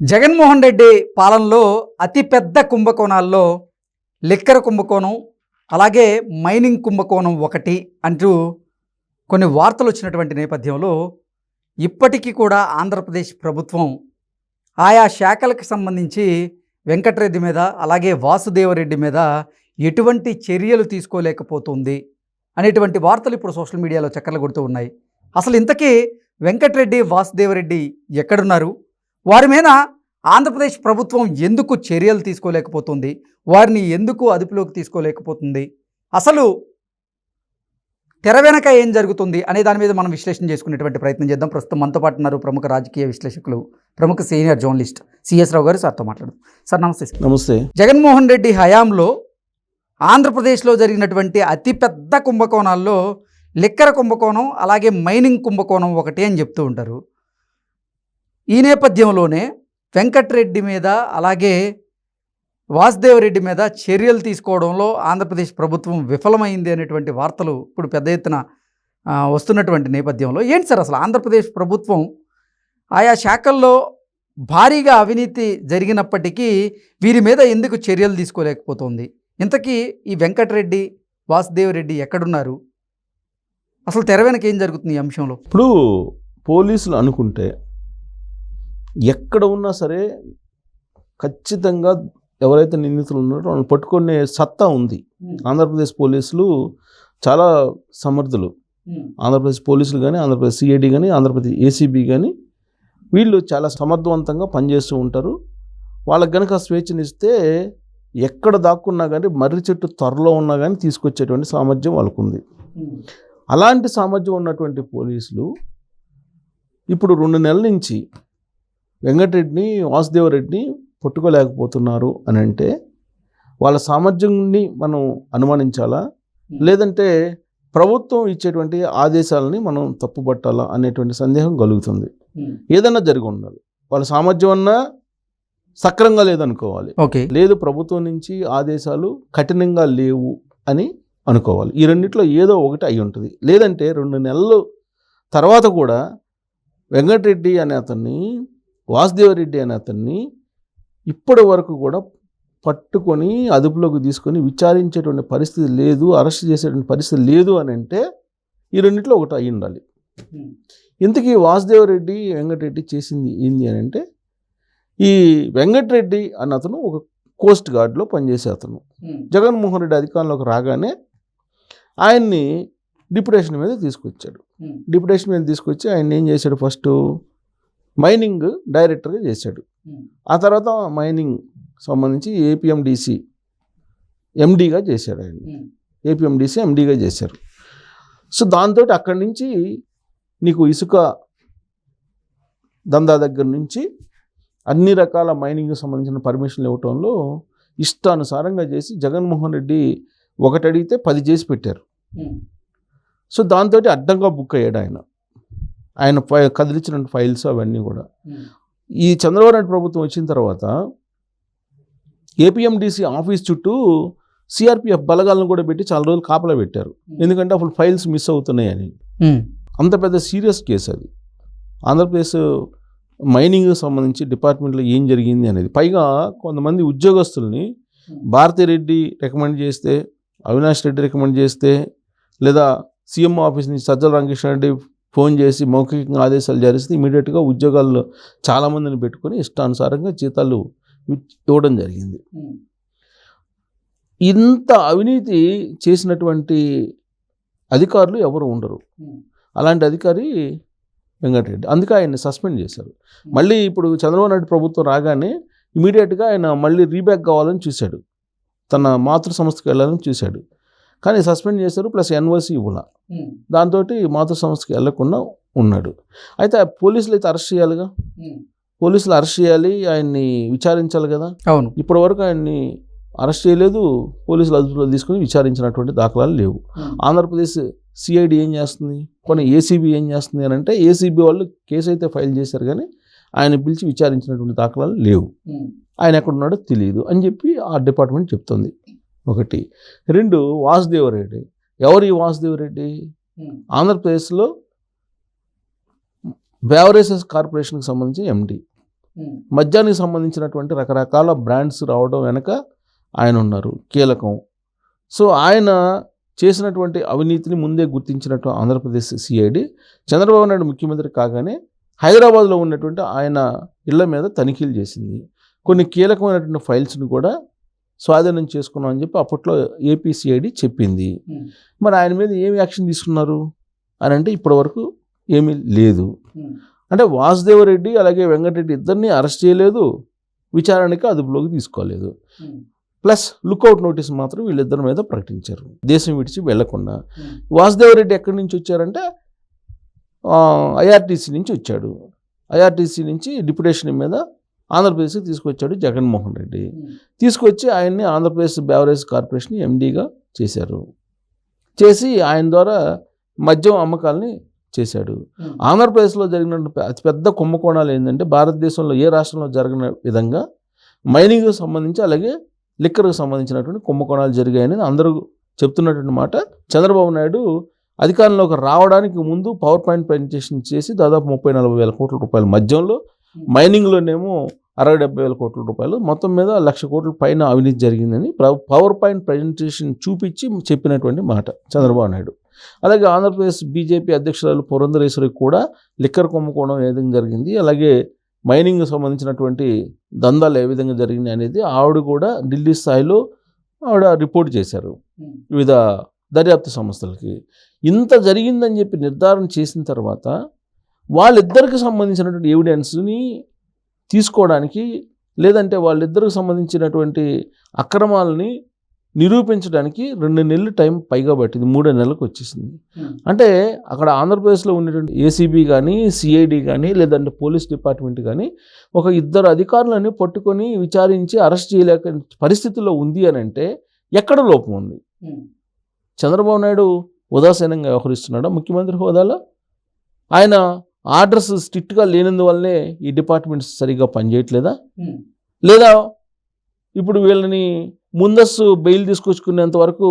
జగన్మోహన్ రెడ్డి పాలనలో అతిపెద్ద కుంభకోణాల్లో లిక్కర్ కుంభకోణం, అలాగే మైనింగ్ కుంభకోణం ఒకటి అంటూ కొన్ని వార్తలు వచ్చినటువంటి నేపథ్యంలో ఇప్పటికీ కూడా ఆంధ్రప్రదేశ్ ప్రభుత్వం ఆయా శాఖలకు సంబంధించి వెంకటరెడ్డి మీద అలాగే వాసుదేవరెడ్డి మీద ఎటువంటి చర్యలు తీసుకోలేకపోతుంది అనేటువంటి వార్తలు ఇప్పుడు సోషల్ మీడియాలో చక్కర్లు కొడుతూ ఉన్నాయి. అసలు ఇంతకీ వెంకటరెడ్డి వాసుదేవరెడ్డి ఎక్కడున్నారు? వారి మీద ఆంధ్రప్రదేశ్ ప్రభుత్వం ఎందుకు చర్యలు తీసుకోలేకపోతుంది? వారిని ఎందుకు అదుపులోకి తీసుకోలేకపోతుంది? అసలు తెర వెనక ఏం జరుగుతుంది అనే దాని మీద మనం విశ్లేషణ చేసుకునేటువంటి ప్రయత్నం చేద్దాం. ప్రస్తుతం మనతో పాటు ఉన్నారు ప్రముఖ రాజకీయ విశ్లేషకులు, ప్రముఖ సీనియర్ జర్నలిస్ట్ సిఎస్ రావు గారు. సార్తో మాట్లాడదాం. సార్ నమస్తే. నమస్తే. జగన్మోహన్ రెడ్డి హయాంలో ఆంధ్రప్రదేశ్లో జరిగినటువంటి అతిపెద్ద కుంభకోణాల్లో లిక్కర్ కుంభకోణం, అలాగే మైనింగ్ కుంభకోణం ఒకటి అని చెప్తూ ఉంటారు. ఈ నేపథ్యంలోనే వెంకటరెడ్డి మీద అలాగే వాసుదేవరెడ్డి మీద చర్యలు తీసుకోవడంలో ఆంధ్రప్రదేశ్ ప్రభుత్వం విఫలమైంది అనేటువంటి వార్తలు ఇప్పుడు పెద్ద ఎత్తున వస్తున్నటువంటి నేపథ్యంలో ఏంటి సార్ అసలు ఆంధ్రప్రదేశ్ ప్రభుత్వం ఆయా శాఖల్లో భారీగా అవినీతి జరిగినప్పటికీ వీరి మీద ఎందుకు చర్యలు తీసుకోలేకపోతుంది? ఇంతకీ ఈ వెంకటరెడ్డి వాసుదేవరెడ్డి ఎక్కడున్నారు? అసలు తెర వెనక ఏం జరుగుతుంది ఈ అంశంలో? ఇప్పుడు పోలీసులు అనుకుంటే ఎక్కడ ఉన్నా సరే ఖచ్చితంగా ఎవరైతే నిందితులు ఉన్నారో వాళ్ళని పట్టుకునే సత్తా ఉంది. ఆంధ్రప్రదేశ్ పోలీసులు చాలా సమర్థులు. ఆంధ్రప్రదేశ్ పోలీసులు కానీ, ఆంధ్రప్రదేశ్ సిఐడి కానీ, ఆంధ్రప్రదేశ్ ఏసీబీ కానీ వీళ్ళు చాలా సమర్థవంతంగా పనిచేస్తూ ఉంటారు. వాళ్ళకి కనుక స్వేచ్ఛనిస్తే ఎక్కడ దాక్కున్నా కానీ, మర్రి చెట్టు త్వరలో ఉన్నా కానీ తీసుకొచ్చేటువంటి సామర్థ్యం వాళ్ళకు ఉంది. అలాంటి సామర్థ్యం ఉన్నటువంటి పోలీసులు ఇప్పుడు 2 నెలల నుంచి వెంకటరెడ్డిని, వాసుదేవరెడ్డిని పట్టుకోలేకపోతున్నారు అని అంటే వాళ్ళ సామర్థ్యాన్ని మనం అనుమానించాలా, లేదంటే ప్రభుత్వం ఇచ్చేటువంటి ఆదేశాలని మనం తప్పుపట్టాలా అనేటువంటి సందేహం కలుగుతుంది. ఏదన్నా జరిగి ఉండాలి. వాళ్ళ సామర్థ్యం అన్నా సక్రంగా లేదనుకోవాలి, లేదు ప్రభుత్వం నుంచి ఆదేశాలు కఠినంగా లేవు అని అనుకోవాలి. ఈ రెండిట్లో ఏదో ఒకటి అయి ఉంటుంది. లేదంటే 2 నెలలు తర్వాత కూడా వెంకటరెడ్డి అనే అతన్ని, వాసుదేవరెడ్డి అనే అతన్ని ఇప్పటి వరకు కూడా పట్టుకొని అదుపులోకి తీసుకొని విచారించేటువంటి పరిస్థితి లేదు, అరెస్ట్ చేసేటువంటి పరిస్థితి లేదు అని అంటే ఈ రెండిట్లో ఒకటి అయి ఉండాలి. ఇంతకీ వాసుదేవరెడ్డి, వెంకటరెడ్డి చేసింది ఏంది అని అంటే, ఈ వెంకటరెడ్డి అన్న అతను ఒక కోస్ట్ గార్డ్లో పనిచేసే అతను. జగన్మోహన్ రెడ్డి అధికారంలోకి రాగానే ఆయన్ని డిప్యుటేషన్ మీద తీసుకొచ్చాడు. డిప్యుటేషన్ మీద తీసుకొచ్చి ఆయన ఏం చేశాడు? ఫస్ట్ మైనింగ్ డైరెక్టర్గా చేశాడు. ఆ తర్వాత మైనింగ్ సంబంధించి ఏపీఎండిసి ఎండీగా చేశాడు. ఆయన ఏపీఎండిసి ఎండీగా చేశారు. సో దాంతో అక్కడి నుంచి నీకు ఇసుక దందా దగ్గర నుంచి అన్ని రకాల మైనింగ్కి సంబంధించిన పర్మిషన్లు ఇవ్వటంలో ఇష్టానుసారంగా చేసి జగన్మోహన్ రెడ్డి ఒకటి అడిగితే 10 చేసి పెట్టారు. సో దాంతో అడ్డంగా బుక్ అయ్యాడు ఆయన కదిలించిన ఫైల్స్ అవన్నీ కూడా. ఈ చంద్రబాబు నాయుడు ప్రభుత్వం వచ్చిన తర్వాత ఏపీఎండిసి ఆఫీస్ చుట్టూ సిఆర్పిఎఫ్ బలగాలను కూడా పెట్టి చాలా రోజులు కాపలా పెట్టారు. ఎందుకంటే అప్పుడు ఫైల్స్ మిస్ అవుతున్నాయని. అంత పెద్ద సీరియస్ కేసు అది. ఆంధ్రప్రదేశ్ మైనింగ్ సంబంధించి డిపార్ట్మెంట్లో ఏం జరిగింది అనేది. పైగా కొంతమంది ఉద్యోగస్తుల్ని భారతిరెడ్డి రికమెండ్ చేస్తే, అవినాష్ రెడ్డి రికమెండ్ చేస్తే, లేదా సీఎం ఆఫీస్ నుంచి సజ్జల రామకృష్ణారెడ్డి ఫోన్ చేసి మౌఖికంగా ఆదేశాలు జారిస్తే ఇమీడియట్గా ఉద్యోగాల్లో చాలామందిని పెట్టుకొని ఇష్టానుసారంగా జీతాలు ఇవ్వడం జరిగింది. ఇంత అవినీతి చేసినటువంటి అధికారులు ఎవరు ఉండరు. అలాంటి అధికారి వెంకటరెడ్డి. అందుకే ఆయన్ని సస్పెండ్ చేశారు. మళ్ళీ ఇప్పుడు చంద్రబాబు నాయుడు ప్రభుత్వం రాగానే ఇమీడియట్గా ఆయన మళ్ళీ రీబ్యాక్ కావాలని చూశాడు, తన మాతృ సంస్థకి వెళ్ళాలని చూశాడు. కానీ సస్పెండ్ చేశారు, ప్లస్ ఎన్ఓసి ఇవ్వాల. దాంతో మాతృ సంస్థకి వెళ్లకుండా ఉన్నాడు. అయితే పోలీసులు అయితే అరెస్ట్ చేయాలిగా, పోలీసులు అరెస్ట్ చేయాలి, ఆయన్ని విచారించాలి కదా. అవును. ఇప్పటి వరకు ఆయన్ని అరెస్ట్ చేయలేదు, పోలీసులు అదుపులో తీసుకుని విచారించినటువంటి దాఖలాలు లేవు. ఆంధ్రప్రదేశ్ సిఐడి ఏం చేస్తుంది, కొన్ని ఏసీబీ ఏం చేస్తుంది అని అంటే, ఏసీబీ వాళ్ళు కేసు అయితే ఫైల్ చేశారు కానీ ఆయన పిలిచి విచారించినటువంటి దాఖలాలు లేవు. ఆయన ఎక్కడున్నాడో తెలియదు అని చెప్పి ఆ డిపార్ట్మెంట్ చెప్తుంది. 1. 2, వాసుదేవరెడ్డి. ఎవరు ఈ వాసుదేవరెడ్డి? ఆంధ్రప్రదేశ్లో బేవరేజెస్ కార్పొరేషన్కి సంబంధించి ఎండి. మద్యానికి సంబంధించినటువంటి రకరకాల బ్రాండ్స్ రావడం వెనక ఆయన ఉన్నారు, కీలకం. సో ఆయన చేసినటువంటి అవినీతిని ముందే గుర్తించినట్టు ఆంధ్రప్రదేశ్ సిఐడి చంద్రబాబు నాయుడు ముఖ్యమంత్రి కాగానే హైదరాబాద్లో ఉన్నటువంటి ఆయన ఇళ్ల మీద తనిఖీలు చేసింది. కొన్ని కీలకమైనటువంటి ఫైల్స్ని కూడా స్వాధీనం చేసుకున్నాం అని చెప్పి అప్పట్లో ఏపీ సిఐడి చెప్పింది. మరి ఆయన మీద ఏమి యాక్షన్ తీసుకున్నారు అని అంటే ఇప్పటివరకు ఏమీ లేదు. అంటే వాసుదేవరెడ్డి అలాగే వెంకటరెడ్డి ఇద్దరిని అరెస్ట్ చేయలేదు, విచారణకి అదుపులోకి తీసుకోలేదు. ప్లస్ లుక్అవుట్ నోటీస్ మాత్రం వీళ్ళిద్దరి మీద ప్రకటించారు, దేశం విడిచి వెళ్లకుండా. వాసుదేవరెడ్డి ఎక్కడి నుంచి వచ్చారంటే ఐఆర్టీసీ నుంచి వచ్చాడు. ఐఆర్టీసీ నుంచి డిప్యుటేషన్ మీద ఆంధ్రప్రదేశ్కి తీసుకొచ్చాడు జగన్మోహన్ రెడ్డి. తీసుకొచ్చి ఆయన్ని ఆంధ్రప్రదేశ్ బెవరేజ్ కార్పొరేషన్ ఎండీగా చేశారు. చేసి ఆయన ద్వారా మద్యం అమ్మకాలని చేశాడు. ఆంధ్రప్రదేశ్లో జరిగిన అతిపెద్ద కుంభకోణాలు ఏంటంటే భారతదేశంలో ఏ రాష్ట్రంలో జరిగిన విధంగా మైనింగ్కి సంబంధించి అలాగే లిక్కర్కి సంబంధించినటువంటి కుంభకోణాలు జరిగాయని అందరూ చెప్తున్నటువంటి మాట. చంద్రబాబు నాయుడు అధికారంలోకి రావడానికి ముందు పవర్ పాయింట్ ప్రజెంటేషన్ చేసి దాదాపు 30-40 వేల కోట్ల రూపాయలు మద్యంలో, మైనింగ్లోనేమో 60-70 వేల కోట్ల రూపాయలు, మొత్తం మీద 1,00,000 కోట్ల పైన అవినీతి జరిగిందని పవర్ పాయింట్ ప్రజెంటేషన్ చూపించి చెప్పినటువంటి మాట చంద్రబాబు నాయుడు. అలాగే ఆంధ్రప్రదేశ్ బీజేపీ అధ్యక్షురాలు పురంధరేశ్వరి కూడా లిక్కర్ కుంభకోణం ఏ విధంగా జరిగింది, అలాగే మైనింగ్ సంబంధించినటువంటి దందాలు ఏ విధంగా జరిగింది అనేది ఆవిడ కూడా ఢిల్లీ స్థాయిలో ఆవిడ రిపోర్ట్ చేశారు వివిధ దర్యాప్తు సంస్థలకి. ఇంత జరిగిందని చెప్పి నిర్ధారణ చేసిన తర్వాత వాళ్ళిద్దరికి సంబంధించినటువంటి ఎవిడెన్స్ని తీసుకోవడానికి, లేదంటే వాళ్ళిద్దరికి సంబంధించినటువంటి అక్రమాలని నిరూపించడానికి 2 నెలలు టైం పైగా పట్టింది, 3 నెలలకు వచ్చేసింది. అంటే అక్కడ ఆంధ్రప్రదేశ్లో ఉన్నటువంటి ఏసీబీ కానీ, సిఐడి కానీ, లేదంటే పోలీస్ డిపార్ట్మెంట్ కానీ ఒక 2 అధికారులని పట్టుకొని విచారించి అరెస్ట్ చేయలేక పరిస్థితుల్లో ఉంది అని అంటే ఎక్కడ లోపం ఉంది? చంద్రబాబు నాయుడు ఉదాసీనంగా వ్యవహరిస్తున్నాడా ముఖ్యమంత్రి హోదాలో? ఆయన ఆర్డర్స్ స్ట్రిక్ట్గా లేనందువల్లనే ఈ డిపార్ట్మెంట్స్ సరిగ్గా పనిచేయట్లేదా? లేదా ఇప్పుడు వీళ్ళని ముందస్తు బెయిల్ తీసుకొచ్చుకునేంత వరకు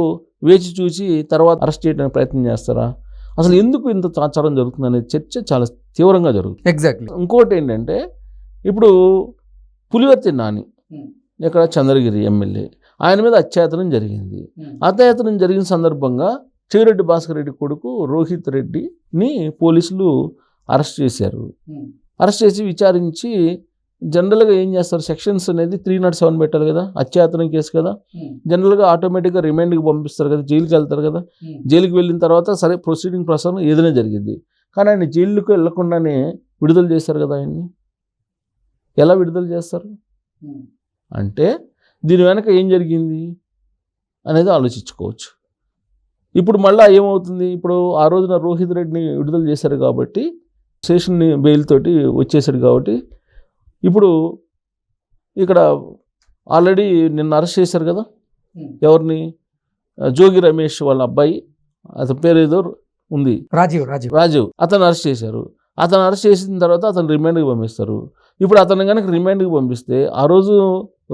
వేచి చూసి తర్వాత అరెస్ట్ చేయడానికి ప్రయత్నం చేస్తారా? అసలు ఎందుకు ఇంత తాచారం జరుగుతుంది అనే చర్చ చాలా తీవ్రంగా జరుగుతుంది. ఎగ్జాక్ట్లీ. ఇంకోటి ఏంటంటే ఇప్పుడు పులివర్తి నాని ఇక్కడ చంద్రగిరి ఎమ్మెల్యే, ఆయన మీద అత్యాచారం జరిగింది. అత్యాచారం జరిగిన సందర్భంగా చెవిరెడ్డి భాస్కర్ రెడ్డి కొడుకు రోహిత్ రెడ్డిని పోలీసులు అరెస్ట్ చేశారు. అరెస్ట్ చేసి విచారించి జనరల్గా ఏం చేస్తారు, సెక్షన్స్ అనేది 307 పెట్టాలి కదా, అత్యాచారం కేసు కదా. జనరల్గా ఆటోమేటిక్గా రిమాండ్కి పంపిస్తారు కదా, జైలుకి వెళ్తారు కదా. జైలుకి వెళ్ళిన తర్వాత సరే ప్రొసీడింగ్ ప్రకారం ఏదైనా జరిగింది. కానీ ఆయన జైలుకి వెళ్లకుండానే విడుదల చేశారు కదా. ఆయన్ని ఎలా విడుదల చేస్తారు అంటే దీని వెనక ఏం జరిగింది అనేది ఆలోచించుకోవచ్చు. ఇప్పుడు మళ్ళీ ఏమవుతుంది, ఇప్పుడు ఆ రోజున రోహిత్ రెడ్డిని విడుదల చేశారు కాబట్టి స్టేషన్ని బెయిల్ తోటి వచ్చేసాడు కాబట్టి ఇప్పుడు ఇక్కడ ఆల్రెడీ నిన్న అరెస్ట్ చేశారు కదా. ఎవరిని? జోగి రమేష్ వాళ్ళ అబ్బాయి, అతని పేరు ఏదో ఉంది, రాజీవ్. అతను అరెస్ట్ చేశారు. అతను అరెస్ట్ చేసిన తర్వాత అతను రిమాండ్కి పంపిస్తారు. ఇప్పుడు అతను కనుక రిమాండ్కి పంపిస్తే ఆ రోజు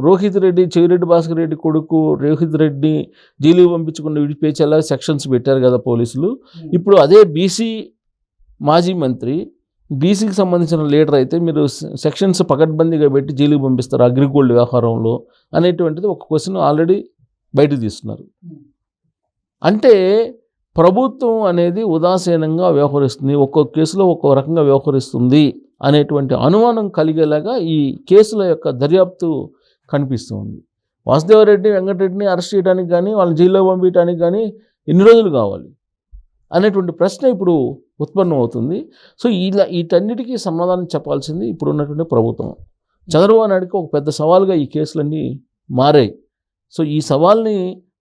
రోహిత్ రెడ్డి, చెవిరెడ్డి భాస్కర్ రెడ్డి కొడుకు రోహిత్ రెడ్డిని జైలుకి పంపించకుండా విడిపించేలా సెక్షన్స్ పెట్టారు కదా పోలీసులు. ఇప్పుడు అదే బీసీ మాజీ మంత్రి, బీసీకి సంబంధించిన లీడర్ అయితే మీరు సెక్షన్స్ పకడ్బందీగా పెట్టి జైలుకి పంపిస్తారు అగ్రిగోల్డ్ వ్యవహారంలో అనేటువంటిది ఒక క్వశ్చన్ ఆల్రెడీ బయటకు తీస్తున్నారు. అంటే ప్రభుత్వం అనేది ఉదాసీనంగా వ్యవహరిస్తుంది, ఒక్కొక్క కేసులో ఒక్కో రకంగా వ్యవహరిస్తుంది అనేటువంటి అనుమానం కలిగేలాగా ఈ కేసుల యొక్క దర్యాప్తు కనిపిస్తుంది. వాసుదేవరెడ్డి, వెంకటరెడ్డిని అరెస్ట్ చేయడానికి కానీ వాళ్ళని జైల్లో పంపించడానికి కానీ ఎన్ని రోజులు కావాలి అనేటువంటి ప్రశ్న ఇప్పుడు ఉత్పన్నం అవుతుంది. సో ఇలా వీటన్నిటికీ సమాధానం చెప్పాల్సింది ఇప్పుడు ఉన్నటువంటి ప్రభుత్వం. చంద్రబాబు నాయుడుకి ఒక పెద్ద సవాల్గా ఈ కేసులన్నీ మారాయి. సో ఈ సవాల్ని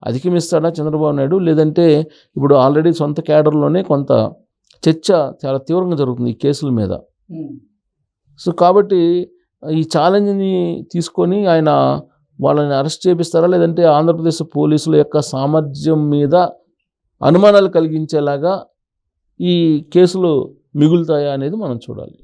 అధిగమిస్తాడా చంద్రబాబు నాయుడు, లేదంటే ఇప్పుడు ఆల్రెడీ సొంత క్యాడర్లోనే కొంత చర్చ చాలా తీవ్రంగా జరుగుతుంది ఈ కేసుల మీద. సో కాబట్టి ఈ ఛాలెంజ్ని తీసుకొని ఆయన వాళ్ళని అరెస్ట్ చేపిస్తారా, లేదంటే ఆంధ్రప్రదేశ్ పోలీసుల యొక్క సామర్థ్యం మీద అనుమానాలు కలిగించేలాగా ఈ కేసులు మిగులుతాయా అనేది మనం చూడాలి.